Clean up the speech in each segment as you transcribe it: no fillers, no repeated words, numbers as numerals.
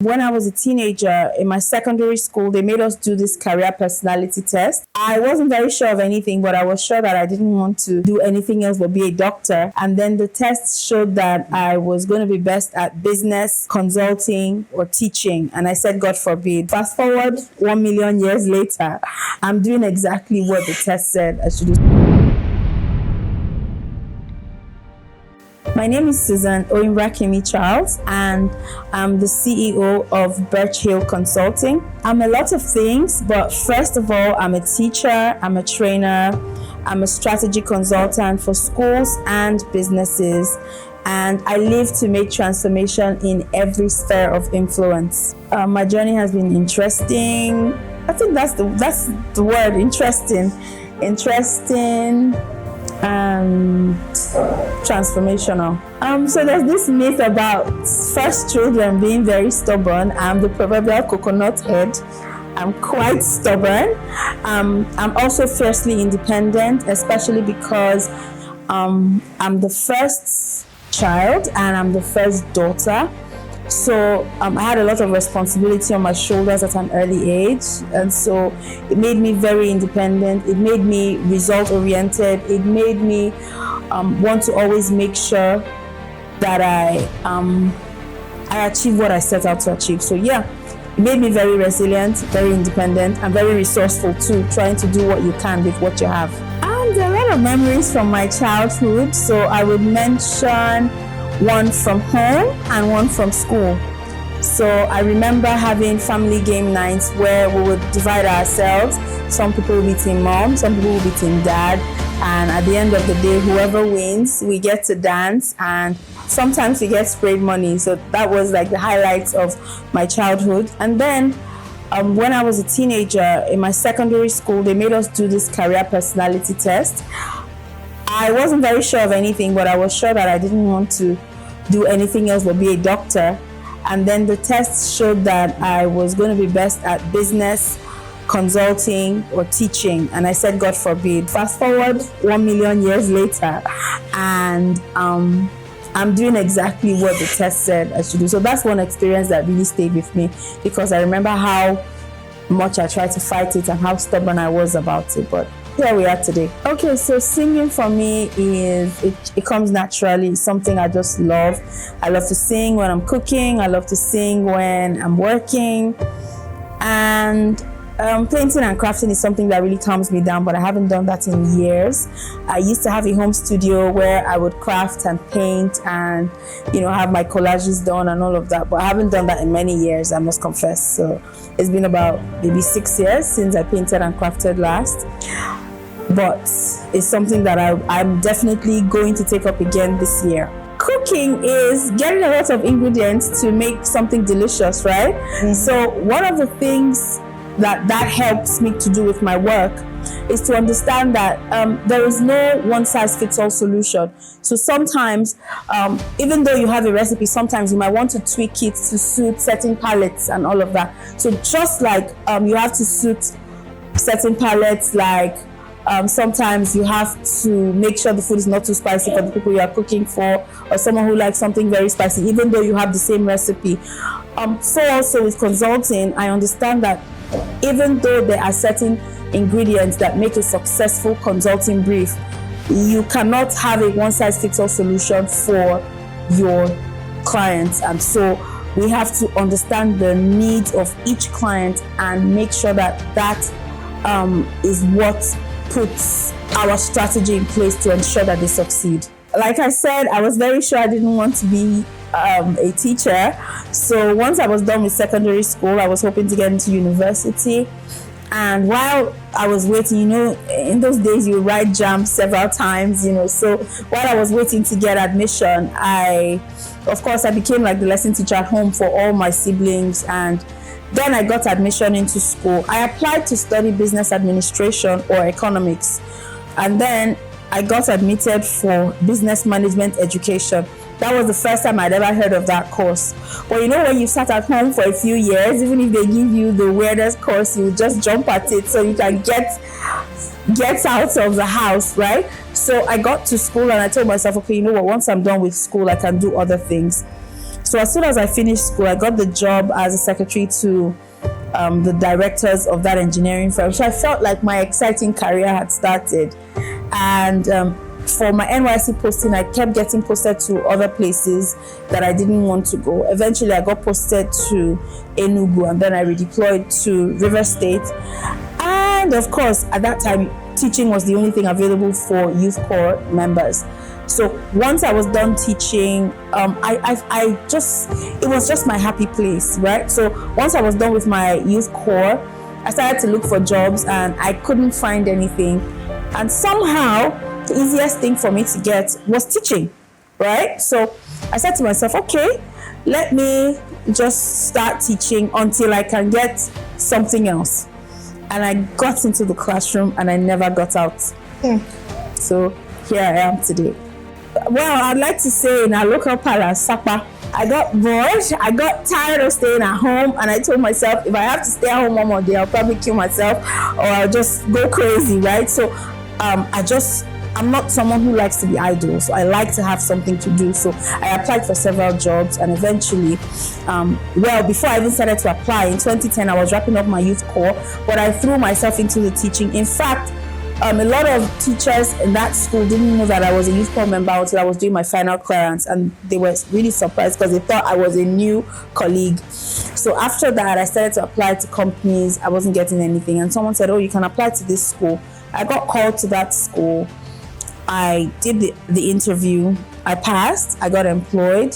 When I was a teenager in my secondary school, they made us do this career personality test. I wasn't very sure of anything, but I was sure that I didn't want to do anything else but be a doctor. And then the test showed that I was going to be best at business, consulting, or teaching. And I said, God forbid. Fast forward 1 million years later, I'm doing exactly what the test said I should do. My name is Oyinbrakemi Charles, and I'm the CEO of Birch Hill Consulting. I'm a lot of things, but first of all, I'm a teacher, I'm a trainer, I'm a strategy consultant for schools and businesses, and I live to make transformation in every sphere of influence. My journey has been interesting. I think that's the word, interesting and transformational. So there's this myth about first children being very stubborn. I'm the proverbial coconut head. I'm quite stubborn. I'm also fiercely independent, especially because I'm the first child and I'm the first daughter. So I had a lot of responsibility on my shoulders at an early age, and so it made me very independent. It made me result-oriented. It made me want to always make sure that I achieve what I set out to achieve. So yeah, it made me very resilient, very independent, and very resourceful too, trying to do what you can with what you have. And there are a lot of memories from my childhood, so I would mention one from home and one from school. So I remember having family game nights where we would divide ourselves. Some people will be team mom, some people will be team dad, and at the end of the day, whoever wins, we get to dance, and sometimes we get sprayed money. So that was like the highlights of my childhood. And then when I was a teenager in my secondary school, they made us do this career personality test. I wasn't very sure of anything, but I was sure that I didn't want to do anything else but be a doctor. And then the test showed that I was going to be best at business, consulting, or teaching. And I said, God forbid. Fast forward 1 million years later, and I'm doing exactly what the test said I should do. So that's one experience that really stayed with me, because I remember how much I tried to fight it and how stubborn I was about it. But here we are today. Okay, so singing for me it comes naturally. It's something I just love. I love to sing when I'm cooking. I love to sing when I'm working. And painting and crafting is something that really calms me down, but I haven't done that in years. I used to have a home studio where I would craft and paint and, have my collages done and all of that, but I haven't done that in many years, I must confess. So it's been about maybe 6 years since I painted and crafted last. But it's something that I'm definitely going to take up again this year. Cooking is getting a lot of ingredients to make something delicious, right? Mm-hmm. So one of the things that helps me to do with my work is to understand that there is no one-size-fits-all solution. So sometimes, even though you have a recipe, sometimes you might want to tweak it to suit certain palates and all of that. So just like you have to suit certain palates, like sometimes you have to make sure the food is not too spicy for the people you are cooking for, or someone who likes something very spicy, even though you have the same recipe. So also with consulting, I understand that even though there are certain ingredients that make a successful consulting brief, you cannot have a one-size-fits-all solution for your clients. And so we have to understand the needs of each client and make sure that is what puts our strategy in place to ensure that they succeed. Like I said, I was very sure I didn't want to be a teacher. So once I was done with secondary school, I was hoping to get into university. And while I was waiting, in those days you write JAMB several times, so while I was waiting to get admission, I became like the lesson teacher at home for all my siblings. And then I got admission into school. I applied to study business administration or economics. And then I got admitted for business management education. That was the first time I'd ever heard of that course. But when you sat at home for a few years, even if they give you the weirdest course, you just jump at it so you can get out of the house, right? So I got to school and I told myself, okay, once I'm done with school, I can do other things. So as soon as I finished school, I got the job as a secretary to the directors of that engineering firm. So I felt like my exciting career had started. And for my NYC posting, I kept getting posted to other places that I didn't want to go. Eventually, I got posted to Enugu, and then I redeployed to River State. And of course, at that time, teaching was the only thing available for youth corps members. So once I was done teaching, it was just my happy place, right? So once I was done with my youth corps, I started to look for jobs and I couldn't find anything. And somehow, the easiest thing for me to get was teaching, right? So I said to myself, okay, let me just start teaching until I can get something else. And I got into the classroom and I never got out. So here I am today. Well, I'd like to say in our local palace, Sapa, I got bored, I got tired of staying at home, and I told myself if I have to stay at home one more day, I'll probably kill myself or I'll just go crazy, right? So I'm not someone who likes to be idle, so I like to have something to do. So I applied for several jobs, and eventually, before I even started to apply, in 2010, I was wrapping up my youth corps, but I threw myself into the teaching. In fact, a lot of teachers in that school didn't know that I was a youth corps member until I was doing my final clearance, and they were really surprised because they thought I was a new colleague. So after that, I started to apply to companies. I wasn't getting anything, and someone said, oh, you can apply to this school. I got called to that school. I did the interview. I passed. I got employed.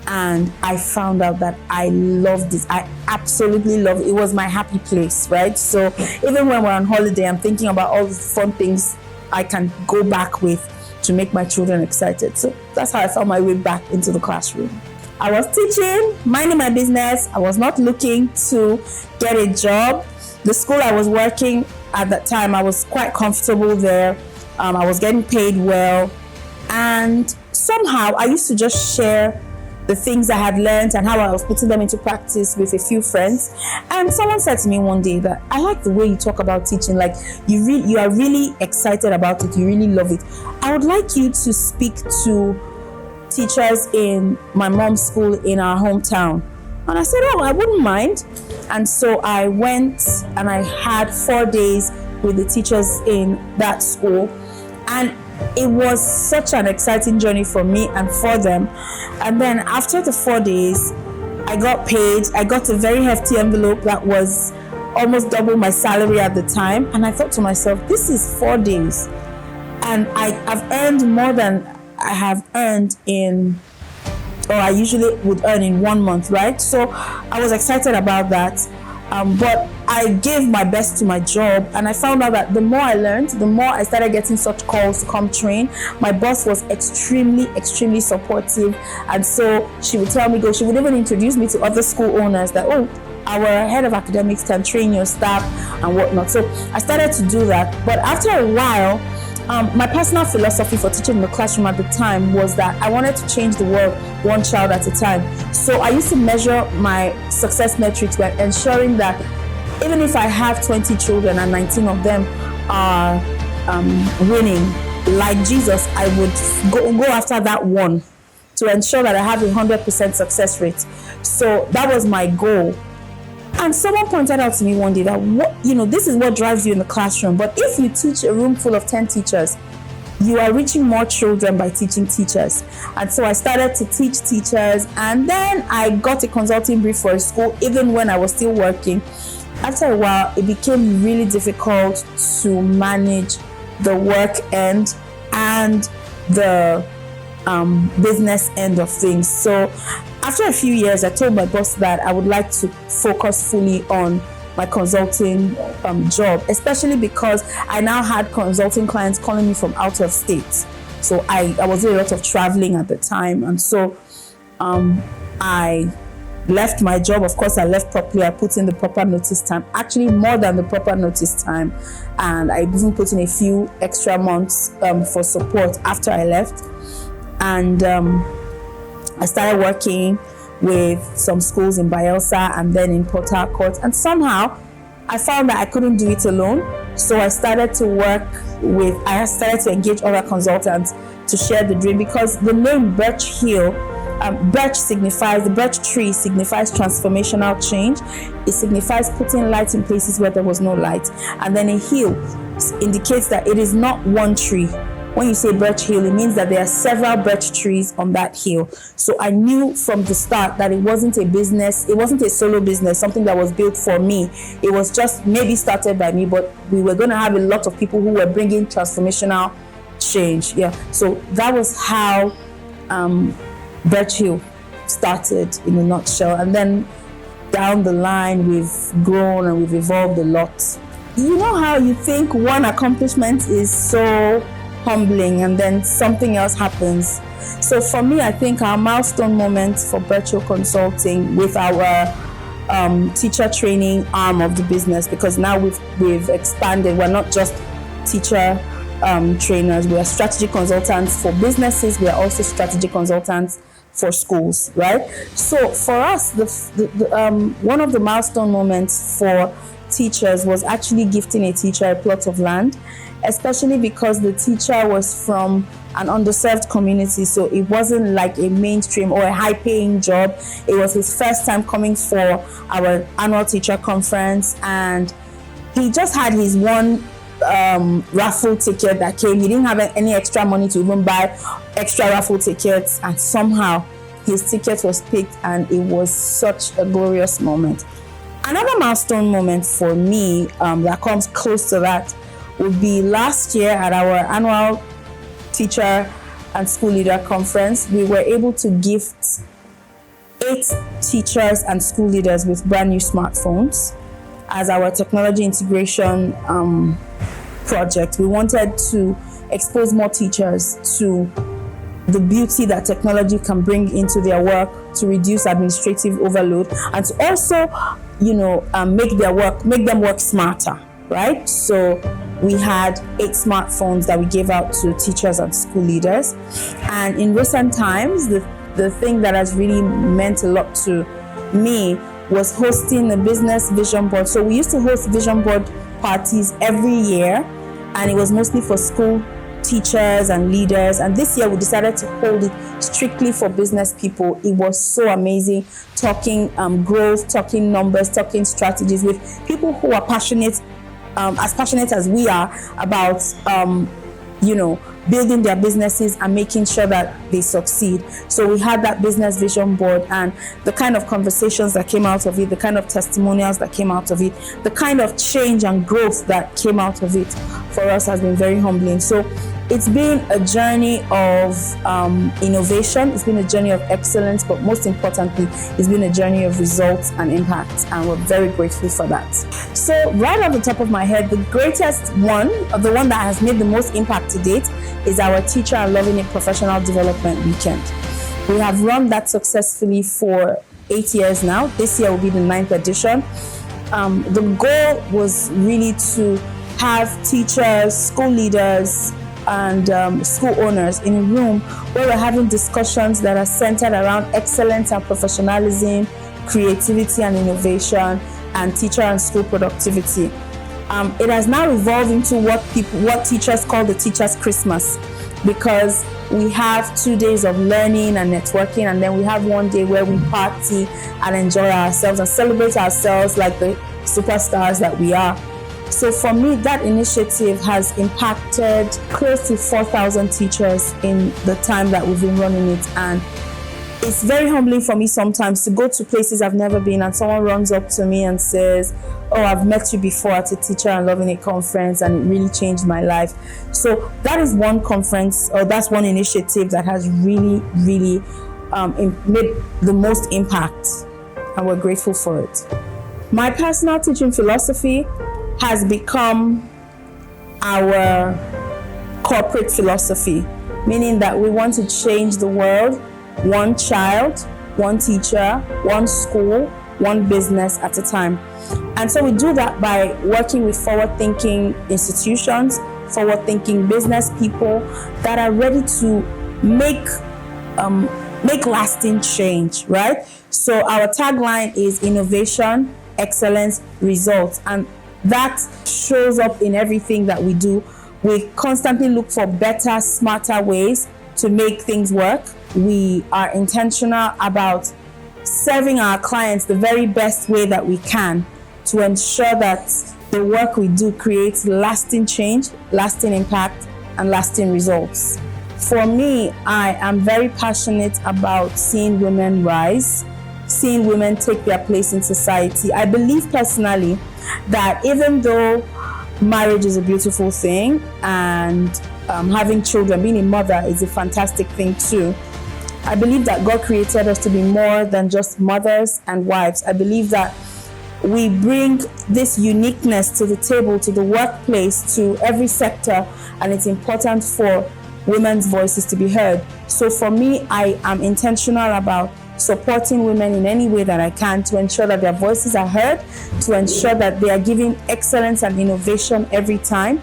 And I found out that I loved it. I absolutely loved it. It was my happy place, right? So even when we're on holiday, I'm thinking about all the fun things I can go back with to make my children excited. So that's how I found my way back into the classroom. I was teaching, minding my business. I was not looking to get a job. The school I was working at that time, I was quite comfortable there. I was getting paid well. And somehow I used to just share the things I had learned and how I was putting them into practice with a few friends. And someone said to me one day that I like the way you talk about teaching, like you are really excited about it, you really love it. I would like you to speak to teachers in my mom's school in our hometown. And I said, oh, I wouldn't mind. And so I went and I had 4 days with the teachers in that school. And it was such an exciting journey for me and for them. And then after the 4 days, I got paid. I got a very hefty envelope that was almost double my salary at the time. And I thought to myself, this is 4 days. And I've earned more than I have earned I usually would earn in 1 month, right? So I was excited about that. But I gave my best to my job, and I found out that the more I learned, the more I started getting such calls to come train. My boss was extremely, extremely supportive, and so she would tell me go. She would even introduce me to other school owners that, oh, our head of academics can train your staff and whatnot. So I started to do that. But after a while, my personal philosophy for teaching in the classroom at the time was that I wanted to change the world one child at a time. So I used to measure my success metrics by ensuring that even if I have 20 children and 19 of them are winning, like Jesus, I would go after that one to ensure that I have 100% success rate. So that was my goal. And someone pointed out to me one day that this is what drives you in the classroom. But if you teach a room full of 10 teachers, you are reaching more children by teaching teachers. And so I started to teach teachers, and then I got a consulting brief for a school even when I was still working. After a while, it became really difficult to manage the work end and the business end of things. So after a few years, I told my boss that I would like to focus fully on my consulting job, especially because I now had consulting clients calling me from out of state. So I was doing a lot of traveling at the time. And so I left my job. Of course, I left properly. I put in the proper notice time, actually more than the proper notice time. And I even put in a few extra months for support after I left. And I started working with some schools in Bayelsa and then in Port Harcourt. And somehow I found that I couldn't do it alone. So I started to engage other consultants to share the dream, because the name Birch Hill The birch tree signifies transformational change. It signifies putting light in places where there was no light. And then a hill indicates that it is not one tree. When you say Birch Hill, it means that there are several birch trees on that hill. So I knew from the start that it wasn't a business, it wasn't a solo business, something that was built for me. It was just maybe started by me, but we were going to have a lot of people who were bringing transformational change. Yeah. So that was how Birch Hill started in a nutshell. And then down the line, we've grown and we've evolved a lot. You know how you think one accomplishment is so humbling and then something else happens. So for me, I think our milestone moment for Birch Hill Consulting with our teacher training arm of the business, because now we've expanded. We're not just teacher trainers, we are strategy consultants for businesses. We are also strategy consultants for schools, right? So for us, one of the milestone moments for teachers was actually gifting a teacher a plot of land, especially because the teacher was from an underserved community. So it wasn't like a mainstream or a high-paying job. It was his first time coming for our annual teacher conference, and he just had his one raffle ticket that came. He didn't have any extra money to even buy extra raffle tickets, and somehow his ticket was picked, and it was such a glorious moment. Another milestone moment for me that comes close to that would be last year at our annual teacher and school leader conference. We were able to gift 8 teachers and school leaders with brand new smartphones as our technology integration project. We wanted to expose more teachers to the beauty that technology can bring into their work, to reduce administrative overload, and to also, make them work smarter, right? So we had 8 smartphones that we gave out to teachers and school leaders. And in recent times, the thing that has really meant a lot to me was hosting a business vision board. So we used to host vision board parties every year, and it was mostly for school teachers and leaders. And this year we decided to hold it strictly for business people. It was so amazing, talking growth, talking numbers, talking strategies with people who are passionate, as passionate as we are about building their businesses and making sure that they succeed. So we had that business vision board, and the kind of conversations that came out of it, the kind of testimonials that came out of it, the kind of change and growth that came out of it for us has been very humbling. So it's been a journey of innovation. It's been a journey of excellence, but most importantly, it's been a journey of results and impact, and we're very grateful for that. So right off the top of my head, the greatest one, or the one that has made the most impact to date, is our Teacher and Loving It Professional Development Weekend. We have run that successfully for 8 years now. This year will be the 9th edition. The goal was really to have teachers, school leaders, and school owners in a room where we're having discussions that are centered around excellence and professionalism, creativity and innovation, and teacher and school productivity. It has now evolved into what teachers call the Teachers Christmas, because we have 2 days of learning and networking, and then we have 1 day where we party and enjoy ourselves and celebrate ourselves like the superstars that we are. So for me, that initiative has impacted close to 4,000 teachers in the time that we've been running it. And it's very humbling for me sometimes to go to places I've never been, and someone runs up to me and says, "Oh, I've met you before at a Teacher and Loving It conference, and it really changed my life." So that is one conference, or that's one initiative that has really, really made the most impact, and we're grateful for it. My personal teaching philosophy has become our corporate philosophy, meaning that we want to change the world one child, one teacher, one school, one business at a time. And so we do that by working with forward-thinking institutions, forward-thinking business people that are ready to make lasting change, right? So our tagline is innovation, excellence, results, and that shows up in everything that we do. We constantly look for better, smarter ways to make things work. we are intentional about serving our clients the very best way that we can to ensure that the work we do creates lasting change, lasting impact, and lasting results. For me, I am very passionate about seeing women rise, seeing women take their place in society. I believe personally that even though marriage is a beautiful thing and having children, being a mother is a fantastic thing too, I believe that God created us to be more than just mothers and wives. I believe that we bring this uniqueness to the table, to the workplace, to every sector, and it's important for women's voices to be heard. So for me, I am intentional about supporting women in any way that I can to ensure that their voices are heard, to ensure that they are giving excellence and innovation every time,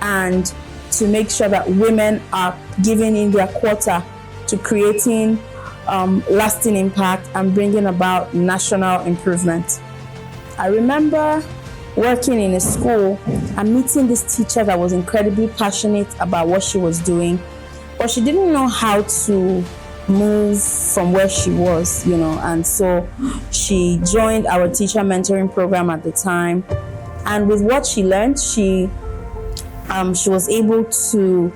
and to make sure that women are giving in their quota to creating lasting impact and bringing about national improvement. I remember working in a school and meeting this teacher that was incredibly passionate about what she was doing, but she didn't know how to move from where she was, and so she joined our teacher mentoring program at the time. And with what she learned, she was able to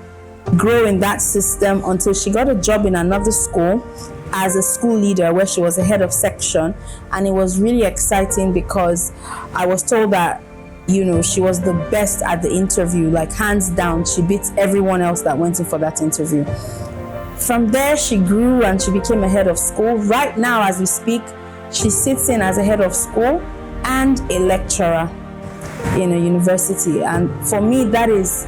grow in that system until she got a job in another school as a school leader where she was the head of section. And it was really exciting because I was told that she was the best at the interview, like hands down. She beat everyone else that went in for that interview. From there, she grew and she became a head of school. Right now, as we speak, she sits in as a head of school and a lecturer in a university. And for me, that is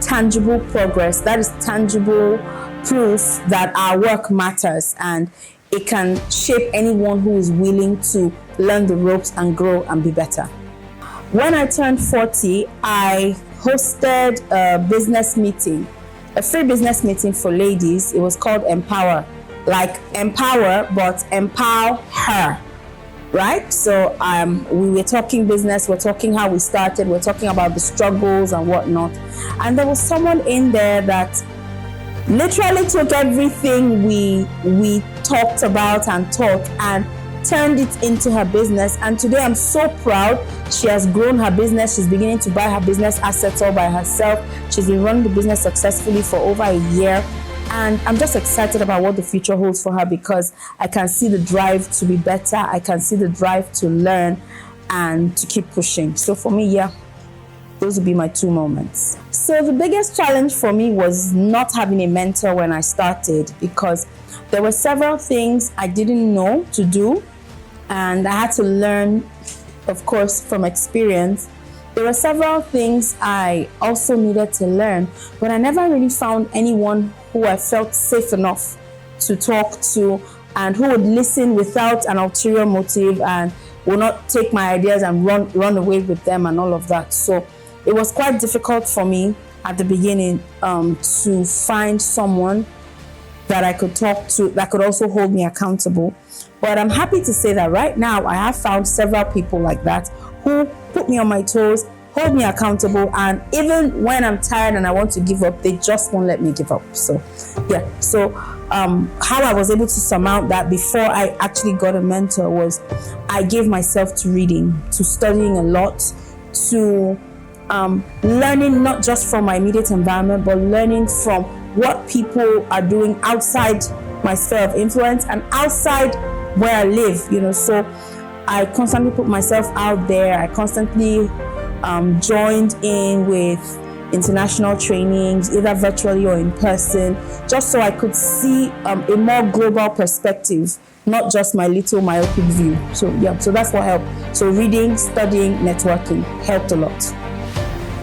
tangible progress. That is tangible proof that our work matters and it can shape anyone who is willing to learn the ropes and grow and be better. When I turned 40, I hosted a business meeting, a free business meeting for ladies. It was called Empower, like empower, but empower her, right? So we were talking business, we're talking how we started, we're talking about the struggles and whatnot. And there was someone in there that literally took everything we talked about and taught and turned it into her business. And today I'm so proud. She has grown her business. She's beginning to buy her business assets all by herself. She's been running the business successfully for over a year. And I'm just excited about what the future holds for her because I can see the drive to be better. I can see the drive to learn and to keep pushing. So for me, those would be my two moments. So the biggest challenge for me was not having a mentor when I started because there were several things I didn't know to do. And I had to learn, of course, from experience. There were several things I also needed to learn, but I never really found anyone who I felt safe enough to talk to and who would listen without an ulterior motive and will not take my ideas and run away with them and all of that. So it was quite difficult for me at the beginning to find someone that I could talk to that could also hold me accountable. But I'm happy to say that right now I have found several people like that who put me on my toes, hold me accountable, and even when I'm tired and I want to give up, they just won't let me give up. So how I was able to surmount that before I actually got a mentor was I gave myself to reading, to studying a lot, to learning not just from my immediate environment, but learning from what people are doing outside my sphere of influence and outside where I live, so I constantly put myself out there. I constantly joined in with international trainings, either virtually or in person, just so I could see a more global perspective, not just my little myopic view. So that's what helped. So reading, studying, networking helped a lot.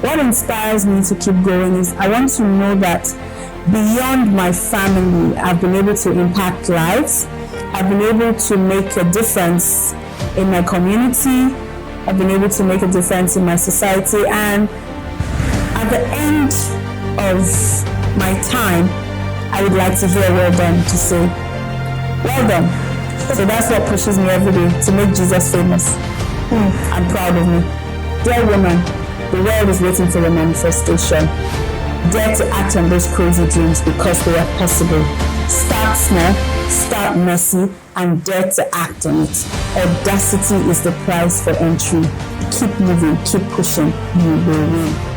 What inspires me to keep going is I want to know that beyond my family, I've been able to impact lives. I've been able to make a difference in my community. I've been able to make a difference in my society. And at the end of my time, I would like to hear well done, to say, well done. So that's what pushes me every day, to make Jesus famous. I'm proud of me. Dear woman, the world is waiting for your manifestation. Dare to act on those crazy dreams because they are possible. Start small, start messy, and dare to act on it. Audacity is the price for entry. Keep moving, keep pushing, you will win.